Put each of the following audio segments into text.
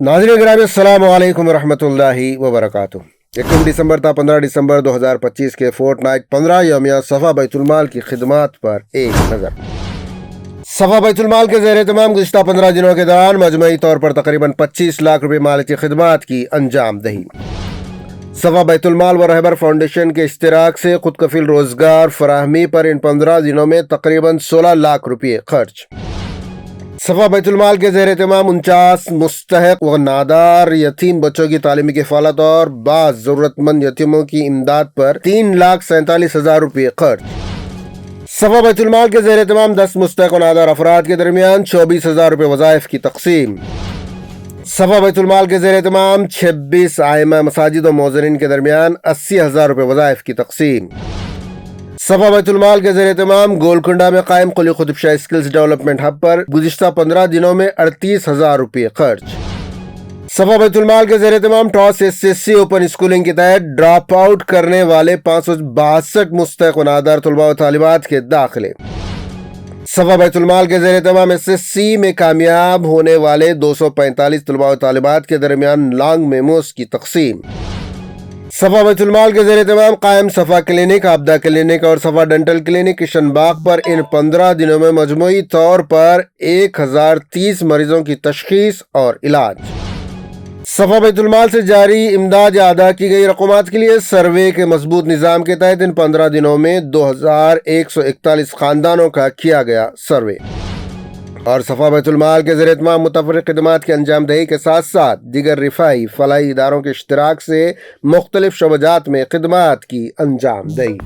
नाज़रीन गिरामी अस्सलाम वालेकुम रहमतुल्लाहि व बरकातुहू। 1 दिसंबर था 15 दिसंबर 2025 के फोर्टनाइट 15 यौमिया सफ़ा बैतुल-माल की खिदमात पर एक नज़र। सफ़ा बैतुल-माल के ज़ेर तमाम गुज़िश्ता 15 दिनों के दौरान मजमूई तौर पर तकरीबन 25 लाख रुपये माली खिदमात की अंजाम दही। सफ़ा बैतुल-माल व रहबर फाउंडेशन के इश्तिराक से खुद कफील रोजगार फराहमी पर इन 15 दिनों में तकरीबन 16 लाख रुपये खर्च। सफ़ा बैतुल-माल के ज़ेर तमाम 49 मुस्तहक व नादार यतीम बच्चों की तालीमी किफ़ालत और बाज़ ज़रूरतमंद यतीमों की इमदाद पर 3,47,000 रुपये खर्च। सफ़ा बैतुल-माल के ज़ेर तमाम 10 मुस्तहक व नादार अफराद के दरमियान 24,000 रुपये वज़ाइफ की तक़सीम। सफ़ा बैतुल-माल के ज़ेर तमाम 26 आइमा मसाजिद व मोज़निन के दरमियान 80,000 रुपये वज़ाइफ की तक़सीम। सफ़ा बैतुल-माल के ज़ेर तमाम गोलकुंडा में कायम Quli Qutub Shah skills development hub पर गुज़िश्ता 15 दिनों में 38,000 रुपये खर्च। सफ़ा बैतुल-माल के ज़ेर तमाम टॉस SSC ओपन स्कूलिंग के तहत ड्रॉप आउट करने वाले 562 मुस्तहक व नादार तलबा व तालिबात के दाखिले। सफ़ा बैतुल-माल के ज़ेर तमाम SSC में कामयाब होने वाले 245 तलबा व तालिबात के दरमियान लॉन्ग मेमोस की तक़सीम। सफ़ा बैतुल-माल के ज़ेर तमाम कायम सफ़ा क्लिनिक, आपदा क्लिनिक और सफ़ा डेंटल क्लिनिक किशन बाग पर इन 15 दिनों में मजमूई तौर पर 1030 मरीजों की तशख़ीस और इलाज। सफ़ा बैतुल-माल से जारी इमदाद या अदा की गई रकूमात के लिए सर्वे के मजबूत निज़ाम के तहत इन 15 दिनों में 2141 ख़ानदानों का किया गया सर्वे। और सफ़ा बैतुल-माल के ज़रिए तमाम मुतफ़र्रिक़ खिदमात के अंजाम दही के साथ साथ दीगर रिफ़ाई फलाही इदारों के इश्तिराक से मुख्तलिफ शोबजात में खिदमात की अंजाम दही।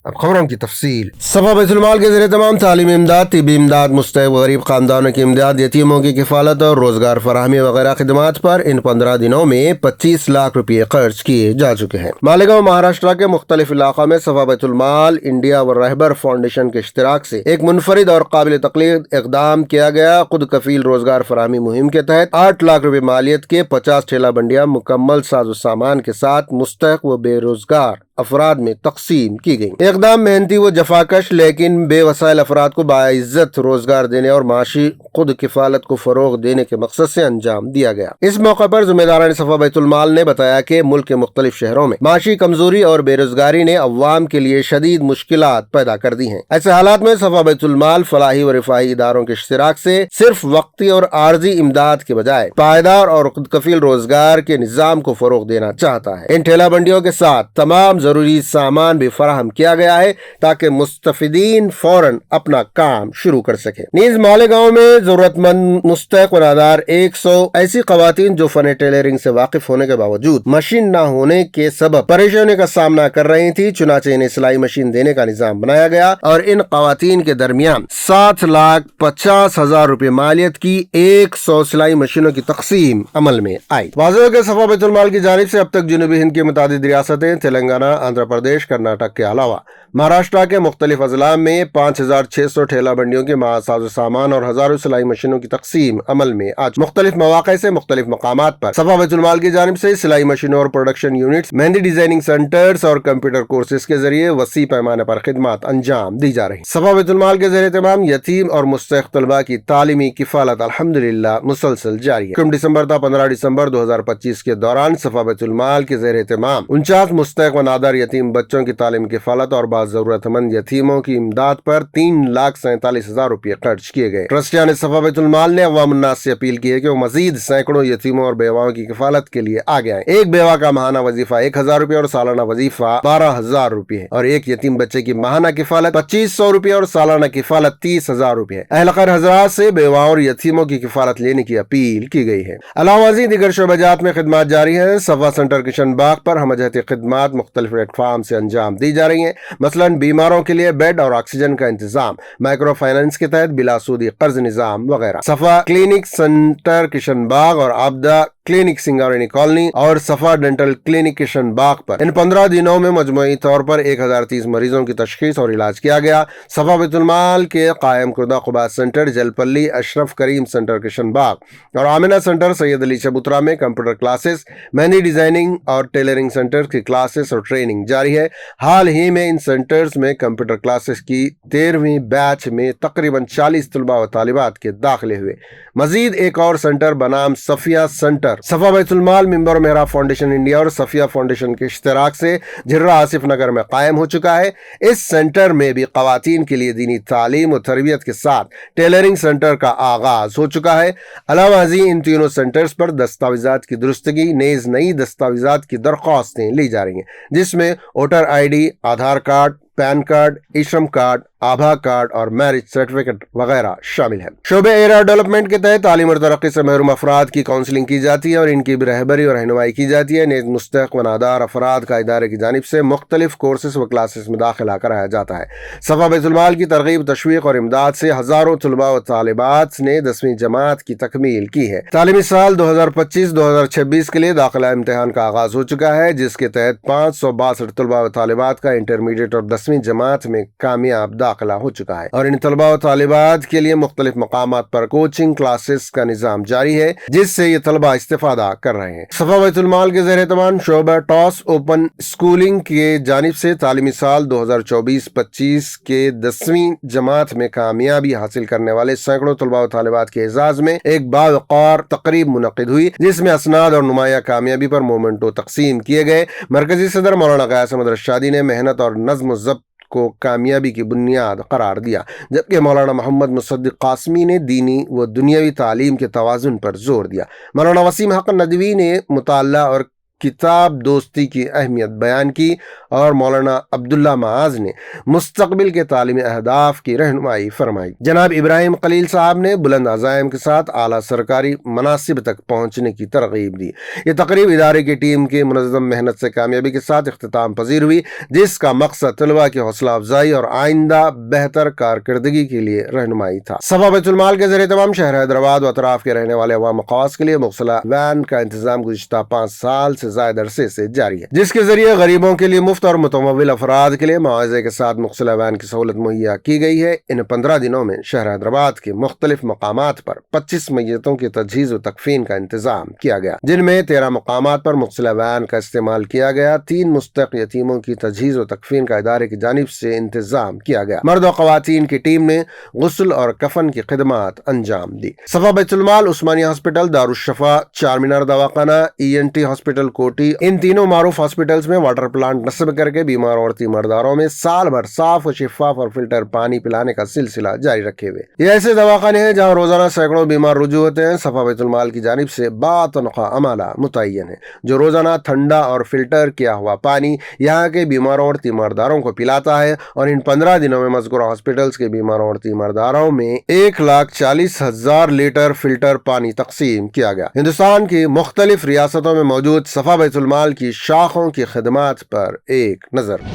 अब खबरों की तफसील। सफ़ा बैतुल-माल के ज़रिए तमाम तालीमी इमदाद, तिबी इमदाद, मुस्तहक़ व गरीब ख़ानदानों की इमदाद, यतीमों की किफ़ालत और रोज़गार फराहमी वगैरह खिदमात पर इन 15 दिनों में 25 लाख रुपये खर्च किए जा चुके हैं। मालेगांव महाराष्ट्र के मुख्तलिफ इलाक़ों में सफ़ा बैतुल-माल इंडिया व रहबर फाउंडेशन के इश्तिराक से एक मुनफरिद और काबिल तक़लीद इक़दाम किया गया। खुद कफील रोज़गार फराहमी मुहिम के तहत 8 लाख रुपये मालियत के 50 ठेला बंडियाँ मुकम्मल साजो सामान के साथ मुस्तहक़ व बेरोज़गार अफराद में तकसीम की गई। इक़दाम मेहनती व जफाकश लेकिन बेवसाइल अफराद को बाइज्जत रोजगार देने और माशी खुद किफालत को फरोग देने के मकसद से अंजाम दिया गया। इस मौके पर ज़िम्मेदारान सफ़ा बैतुल-माल ने बताया कि मुल्क के मुख्तलिफ शहरों में माशी कमजोरी और बेरोजगारी ने अवाम के लिए शदीद मुश्किलात पैदा कर दी हैं। ऐसे हालात में सफ़ा बैतुल-माल फलाही व रिफाही इदारों के इश्तिराक से सिर्फ वक्ती और आर्जी इमदाद के बजाय पायदार और खुद कफील रोजगार के निज़ाम को फरोग देना चाहता है। इन ठेला बंडियों के साथ तमाम जरूरी सामान भी फराहम किया गया है ताकि मुस्तफिदीन फौरन अपना काम शुरू कर सके। नीज मालेगांव में जरूरतमंद मुस्तहक़ व नादार 100 ऐसी ख़वातीन जो फन टेलरिंग से वाकिफ होने के बावजूद मशीन न होने के सबब परेशानी का सामना कर रही थी, चुनाचे इन्हें सिलाई मशीन देने का निजाम बनाया गया और इन ख़वातीन के दरमियान 7,50,000 रुपये मालियत की 100 सिलाई मशीनों की तकसीम अमल में आई। वाज़ेह के सफ़ा बैतुल-माल की जानिब से अब तक जनूबी हिंद की मुतादिद रियासतें तेलंगाना, आंध्र प्रदेश, कर्नाटक के अलावा महाराष्ट्र के मुख्तलिफ अजला में 5,600 ठेला बंडियों के साजो सामान और हजारों सिलाई मशीनों की तकसीम अमल में आज मुख्तलिफ मौक़े से मुख्तलिफ मकामात पर सफ़ा बैतुल-माल की जानिब से सिलाई मशीनों और production units, mehndi designing centres और कंप्यूटर कोर्सेज के जरिए वसी पैमाने पर खिदमत अंजाम दी जा रही। सफ़ा बैतुल-माल के जरिए तमाम यतीम और मुस्तहक़ तलबा की तालीमी किफ़ालत अल्हम्दुलिल्लाह मुसलसल जारी है। 1 दिसंबर था 15 दिसंबर 2025 के दौरान सफ़ा बैतुल-माल के जरिए तमाम 49 मुस्तहक़ व नादार यतीम बच्चों की तालीम किफ़ालत और जरूरतमंद यतीमों की इमदाद पर 3,47,000 रुपये खर्च किए गए। ट्रस्टियान सफ़ा बैतुल-माल ने अवाम उन्नास से अपील की है कि वो मजीद सैकड़ों यतीमों और बेवाओं की किफालत के लिए आगे आए। एक बेवा का माहाना वजीफा 1,000 रुपये और सालाना वजीफा 12,000 रुपये है और एक यतीम बच्चे की माहाना किफालत 2,500 रुपये और सालाना किफालत 30,000 रुपये। अहल खैर हज़रात से बेवाओं और यतीमों की किफालत लेने की अपील की गई है। अलावा दीगर शोबजात में खिदमत जारी है। सफ़ा सेंटर किशन बाग पर हमजहती खिदमत मुख्तलिफ प्लेटफार्म से अंजाम दी जा रही है। मसलन बीमारों के लिए बेड और ऑक्सीजन का इंतजाम, माइक्रो फाइनेंस के तहत बिलासूदी कर्ज निजाम वगैरह। सफ़ा क्लिनिक सेंटर किशन बाग और आपदा क्लिनिक सिंगारेनी कॉलोनी और सफा डेंटल क्लिनिक किशन बाग पर इन 15 दिनों में मजमूई तौर पर 1030 मरीजों की तशखीस और इलाज किया गया। सफा बैतुल माल के कायम कुर्दा क़ुबा सेंटर जलपल्ली, अशरफ करीम सेंटर किशन बाग और आमिना सेंटर सैयद अली चबूतरा में कंप्यूटर क्लासेस, मेहंदी डिजाइनिंग और टेलरिंग सेंटर की क्लासेस और ट्रेनिंग जारी है। हाल ही में इन सेंटर्स में कंप्यूटर क्लासेस की 13वीं बैच में तकरीबन 40 तलबा व तालिबात के दाखिले हुए। मजीद एक और सेंटर बनाम सफिया सेंटर सफा बैतुल माल मेंबर मेहरा फाउंडेशन इंडिया और सफिया फाउंडेशन के इश्तराक से झिर्रा आसिफ नगर में कायम हो चुका है। इस सेंटर में भी खवातीन के लिए दीनी तालीम और तरबियत के साथ टेलरिंग सेंटर का आगाज हो चुका है। अलावा इन तीनों सेंटर्स पर दस्तावेजात की दुरुस्तगी नेज नई दस्तावेजात की दरख्वास्तें ली जा रही हैं, जिसमें वोटर ID, आधार कार्ड, पैन कार्ड, ई श्रम कार्ड, आभा कार्ड और मैरिज सर्टिफिकेट वगैरह शामिल है। शोबे एरिया डेवलपमेंट के तहत तालीम और तरक्की से महरूम अफराद की काउंसलिंग की जाती है और इनकी भी रहबरी और रहनुमाई की जाती है। नेज़ मुस्तहक़ व नादार अफराद का इदारे की जानिब से मुख्तलिफ कोर्सेस व क्लासेस में दाखिला कराया जाता है। सफा बैतुल माल की तरगीब, तशवीक और इमदाद से हजारों तलबा व तालिबात ने 10वीं जमात की तकमील की है। तालीमी साल 2025-2026 के लिए दाखिला इम्तिहान का आगाज हो चुका है, जिसके तहत 562 तलबा व तालिबात का इंटरमीडिएट और 10वीं जमात में कामयाब दाखिला हो चुका है और इन तलबा व तालिबात के लिए मुख्तलिफ मकामात पर कोचिंग क्लासेस का निजाम जारी है, जिससे ये तलबा इस्तिफादा कर रहे हैं। सफा बैतुल माल के ज़ेर एहतमाम शोबा टॉस ओपन स्कूलिंग के जानिब से तालीमी साल 2024-25 के 10वीं जमात में कामयाबी हासिल करने वाले सैकड़ों तलबा व तालिबात के एजाज में एक बावकार तकरीब मुनक़िद हुई, जिसमें असनाद और नुमाया कामयाबी पर मोमेंटो तकसीम किए गए। मरकजी सदर मौलाना गयास अहमद रशादी ने मेहनत और नज़्म व ज़ब्त को कामयाबी की बुनियाद करार दिया, जबकि मौलाना मोहम्मद मुसद्दिक कासमी ने दीनी व दुनियावी तालीम के तवाज़ुन पर जोर दिया। मौलाना वसीम हक नदवी ने मुताला और किताब दोस्ती की अहमियत बयान की और मौलाना अब्दुल्ला माज ने मुस्तकबिल के तालीमी अहदाफ की रहनुमाई फरमाई। जनाब इब्राहिम खलील साहब ने बुलंद अज़ाइम के साथ आला सरकारी मनासिब तक पहुँचने की तरगीब दी। ये तकरीब इदारे की टीम की मुनज़्ज़म मेहनत से कामयाबी के साथ इख्तिताम पजीर हुई, जिसका मकसद तलबा की हौसला अफजाई और आइंदा बेहतर कारकर्दगी के लिए रहनुमाई था। सफा बैतुल माल के ज़रिए तमाम शहर हैदराबाद व अतराफ के रहने वाले अवाम खवास के लिए मुख्तलिफ वैन का इंतजाम गुज़िश्ता 5 साल से ज़ायद अरसे से जारी है, जिसके जरिए गरीबों के लिए मुफ्त और मुतमव्विल अफराद के लिए मुआवजे के साथ मुख्तलिफ वैन की सहूलत मुहैया की गई है। इन 15 दिनों में शहर हैदराबाद के मुख्तलिफ मकामात पर 25 मैयतों की तजहीज़ व तकफीन का इंतजाम किया गया, जिनमें 13 मकामात पर मुख्तलिफ वैन का इस्तेमाल किया गया। 3 मुस्तहक़ यतीमों की तजहीज़ व तकफीन का इदारे की जानिब से इंतजाम किया गया। मर्द व ख़वातीन की टीम ने गुस्ल और कफन की खिदमात अंजाम दी। सफा बैतुल माल, उस्मानिया हॉस्पिटल, दारुश्शफा, चार मीनार दवाखाना, ENT हॉस्पिटल कोटी, इन तीनों मारूफ हॉस्पिटल्स में वाटर प्लांट नस्ब करके बीमार और तीमारदारों में साल भर साफ और शिफाफ और फिल्टर पानी पिलाने का सिलसिला जारी रखे हुए। ये ऐसे दवाखाने हैं जहां रोजाना सैकड़ों बीमार रुजू होते हैं। सफा बैतुल माल की जानिब से बातनख्वाह अमाला मुतय्यन है, जो रोजाना ठंडा और फिल्टर किया हुआ पानी यहाँ के बीमारों और तीमारदारों को पिलाता है और इन 15 दिनों में मज़कूरा हॉस्पिटल्स के बीमारों और तीमारदारों में 1,40,000 लीटर फिल्टर पानी तकसीम किया गया। हिंदुस्तान की मुख्तलिफ रियासतों में मौजूद सफा बैतुल माल की शाखों की खिदमात पर एक नजर।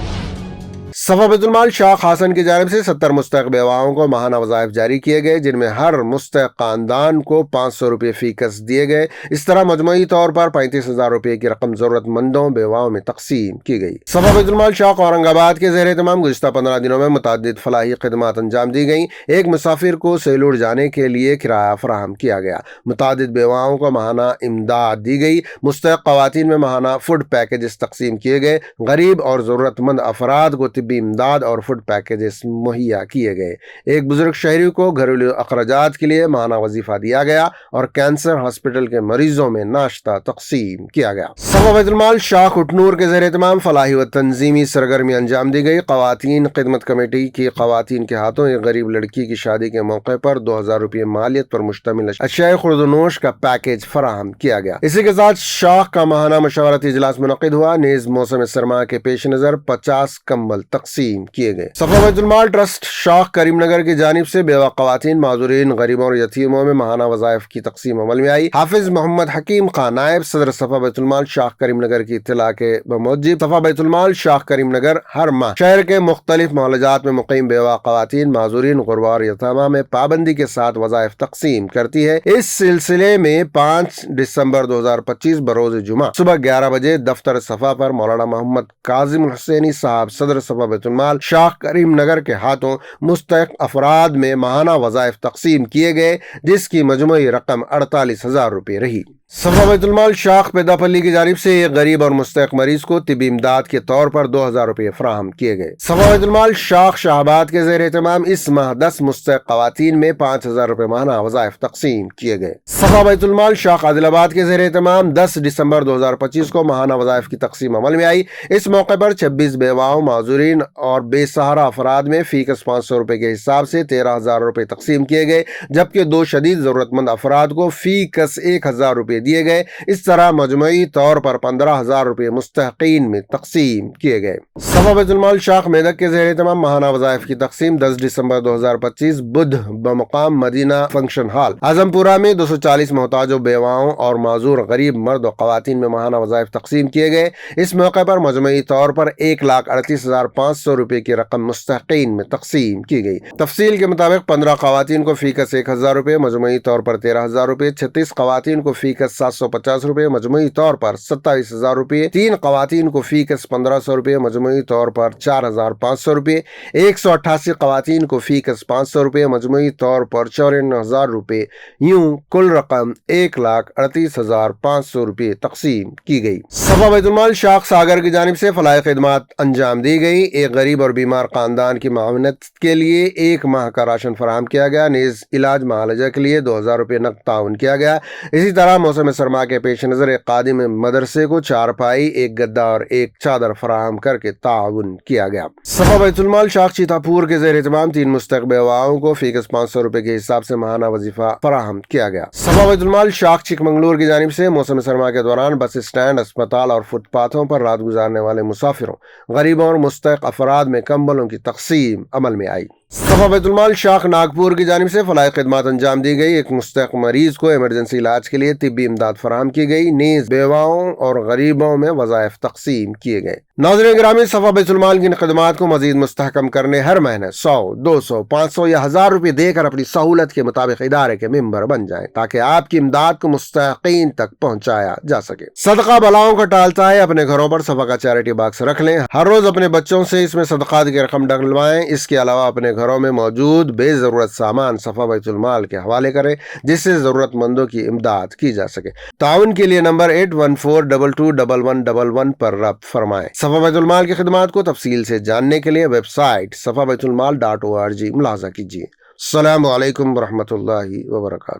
सफा बैतुल माल शाख हासन की जानिब से 70 मुस्तहक़ बेवाओं को माहाना वज़ाइफ जारी किए गए, जिनमें हर मुस्तहक़ खानदान को 500 रुपये फी कस दिए गए। इस तरह मजमूई तौर पर 35,000 रुपये की रकम ज़रूरतमंदों बेवाओं में तकसीम की गई। सफा बैतुल माल शाख औरंगाबाद के ज़ेर एहतमाम गुज़िश्ता 15 दिनों में मुतअद्दिद फलाही खिदमात अंजाम दी गई। एक मुसाफिर को सेलूर जाने के लिए किराया फराहम किया गया। मुतअद्दिद बेवाओं को माहाना इमदाद दी गई। मुस्तहक़ ख़वातीन में माहाना फूड पैकेजेस तकसीम किए गए। गरीब और ज़रूरतमंद अफराद को तिब्बी इमदाद और फूड पैकेजेस मुहैया किए गए। एक बुजुर्ग शहरी को घरेलू अखराजात के लिए माहाना वजीफा दिया गया और कैंसर हॉस्पिटल के मरीजों में नाश्ता तकसीम किया गया। सफा बैतुल माल शाख उटनूर के ज़ेर एहतमाम फलाही व तंजीमी सरगर्मी अंजाम दी गई। ख़वातीन खिदमत कमेटी की ख़वातीन के हाथों एक गरीब लड़की की शादी के मौके पर 2,000 रुपये मालियत पर मुश्तमिल अशिया खुर्दनोश का पैकेज फराहम किया गया। इसी के साथ शाख का माहाना मशवरती इजलास मुनक़िद हुआ। नेज़ मौसम सरमा के पेश नज़र 50 कंबल तकसीम किए गए। सफा बैतुल माल ट्रस्ट शाख करीमनगर की जानिब से बेवा ख़वातीन, माज़ूरीन, गरीबों और यतीमों में माहाना वज़ाइफ की तकसीम अमल में आई। हाफिज मोहम्मद हकीम खान नायब सदर सफा बैतुल माल शाख करीमनगर की इत्तला के बमूजिब सफा बैतुल माल शाख करीमनगर हर माह शहर के मुख्तलिफ मोहल्लात में मुक़ीम बेवा ख़वातीन, माज़ूरीन, गुरबा और यतामा में पाबंदी के साथ वज़ाइफ तकसीम करती है। इस सिलसिले में 5 दिसंबर 2025 बरोज जुमा सुबह 11 बजे दफ्तर सफा पर मौलाना मोहम्मद काजिम हुसैनी साहब सदर सफा बैतुल माल शाख करीमनगर के हाथों मुस्तहिक़ अफराद में माहाना वज़ाइफ तकसीम किए गए, जिसकी मजमूई रकम 48,000 रुपये रही। सफा बैतुल माल शाख पेदापल्ली की जानिब से एक गरीब और मुस्तहिक़ मरीज को तिबी इमदाद के तौर पर 2,000 रुपये फराहम किए गए। सफा बैतुल माल शाख शाहबाद के ज़ेर एहतमाम इस माह 10 मुस्तहिक़ ख़वातीन में 5,000 रुपये माहाना वज़ाइफ तकसीम किए गए। सफा बैतुल माल शाख आदिलाबाद के ज़ेर एहतमाम 10 दिसंबर 2025 को माहाना वज़ाइफ की तकसीम अमल में आई। इस मौके पर 26 बेवाओं, माज़ूरीन और बेसहारा अफराद में फीकस 500 रुपये के हिसाब से 13,000 रुपये तकसीम किए गए, जबकि 2 शदीद ज़रूरतमंद अफराद को फीकस 1,000 रुपये दिए गए। इस तरह मजमूई तौर पर 15,000 रुपये मुस्तहिक़ीन में तकसीम किए गए। सफा बैतुल माल शाख मेदक के ज़ेर तमाम माहाना वज़ाइफ की तकसीम 10 दिसंबर 2025 बुध बमुकाम मदीना फंक्शन हॉल आजमपुरा में 240 मोहताजों, बेवाओं और माजूर गरीब मर्द और ख़वातीन में माहाना वज़ाइफ तकसीम किए गए। इस मौके पर मजमूई तौर पर 1,38,500 रुपये की रकम मुस्तहिक़ीन में तकसीम की गई। तफसील के मुताबिक 15 ख़वातीन को फीकस 1,000 रुपये, मजमूई तौर पर 13,000 रुपये, 36 ख़वातीन को फीकस 750 रुपये, मजमूई तौर पर 27,000 रुपये, 3 ख़वातीन को फीकस 1,500 रुपये, मजमूई तौर पर 4,500 रुपये, 188 ख़वातीन को फीकस 500 रुपये, मजमूई तौर पर 54,000 रुपये, यूं कुल रकम 1,38,500 रुपये तकसीम की गई। सफा बैतुल माल शाख सागर की जानिब से फलाह खिदमात अंजाम दी गई। एक गरीब और बीमार खानदान की मावनत के लिए 1 माह का राशन फराहम किया गया। नीज इलाज मुआलजा के लिए 2,000 रुपये नकद ताउन किया गया। इसी तरह मौसम सरमा के पेश नजर एक कादिम मदरसे को 4 पाई, 1 गद्दा और 1 चादर फराहम करके ताउन किया गया। सफा बैतुल माल शाख चीतापुर के ज़ेर एहतमाम 3 मुस्तहिक़ बेवाओं को फीकस 500 रुपये के हिसाब से माहाना वजीफा फराहम किया गया। सफा बैतुल माल शाख चिकमंगलूर की जानिब से मौसम सरमा के दौरान बस स्टैंड, अस्पताल और फुटपाथों पर रात गुजारने वाले मुसाफिरों, गरीबों और मुस्तहिक़ अफराद में कंबलों की तकसीम अमल में आई। सफा बैतुल माल शाख नागपुर की जानिब से फलाह खिदमात अंजाम दी गई। एक मुस्तहिक़ मरीज को इमरजेंसी इलाज के लिए तिब्बी इमदाद फराहम की गई। नीज बेवाओं और गरीबों में वज़ाइफ तकसीम किए गए। नाज़रीन गिरामी, सफा बैतुल माल की खदमात को मजीद मुस्तहकम करने हर महीने 100, 200, 500 या 1,000 रुपये देकर अपनी सहूलत के मुताबिक इदारे के मेंबर बन जाएं, ताकि आपकी इमदाद को मुस्तहिक़ीन तक पहुँचाया जा सके। सदका बलाओं का टालता है। अपने घरों पर सफा का चैरिटी बॉक्स रख लें। हर रोज अपने बच्चों से इसमें सदक़ात की रकम डलवाएं। इसके अलावा अपने घरों में मौजूद बेजरूरत सामान सफा बैतुल माल के हवाले करें, जिससे जरूरतमंदों की इमदाद की जा सके। ताउन के लिए नंबर 8142221111 पर रब्त फरमाएं। सफा बैतुल माल की खिदमात को तफसील से जानने के लिए वेबसाइट safabaitulmal.org मुलाजा कीजिए। अस्सलामु अलैकुम वरहमतुल्लाहि वबरकातुहू।